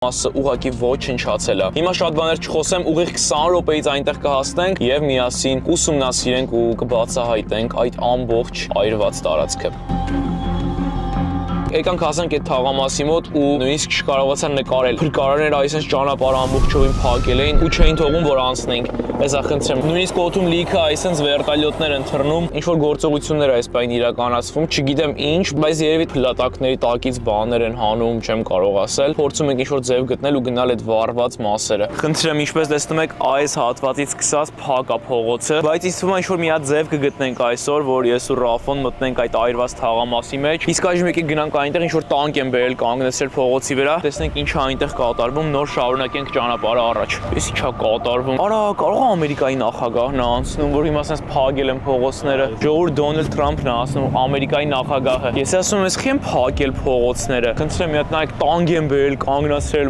մասը ուղղակի ոչնչացել է։ Հիմա շատ բաներ չխոսեմ, ուղիղ 20 րոպեից այնտեղ կհասնենք եւ միասին ուսումնասիրենք ու կբացահայտենք այդ ամբողջ այրված տարածքը։ Եկանք հասանք այդ թաղամասի մոտ ու նույնիսկ չկարողացան նկարել։ Փրկարարները այսպես ճանապարհը ամբողջովին փակել էին ու չէին թողում, որ անցնենք։ Էսա խնդրեմ։ Նույնիսկ օդում լիքը այսպես վերտալյոտներ են թռնում, ինչ որ գործողություններ այս բան իրականացվում, չգիտեմ ինչ, բայց երևի փլատակների տակից բաներ են հանում, չեմ կարող ասել։ Փորձում ենք ինչ որ ձև գտնել ու գնալ այդ վառված մասերը։ Խնդրեմ, ինչպես տեսնում եք, այս հատվածից սկսած փակ է փողոցը, բայց ինձ թվում է ինչ որ մի հատ ձև կգտնենք այսօր, որ ես ու Ռաֆոն մտնենք այդ այրված թաղամասի մեջ։ Իսկ այժմ եկեք գնանք այնտեղ ինչ որ տանկ են բերել կանգնեցրել փողոցի վրա։ Տեսնենք ինչ է այնտեղ կատարվում, նոր շարունակենք ճանապարհը առաջ։ Էս ինչա կատարվում։ Արա, կարող է Ամերիկայի նախագահն է անցնում, որ հիմա ասես փակել են փողոցները։ Ժողովուրդ Դոնալդ Թրամփն է ասում, Ամերիկայի նախագահը։ Ես ասում եմ, ես քեմ փակել փողոցները։ Խնդրեմ, մի հատ նայեք, տանկ են բերել կանգնացրել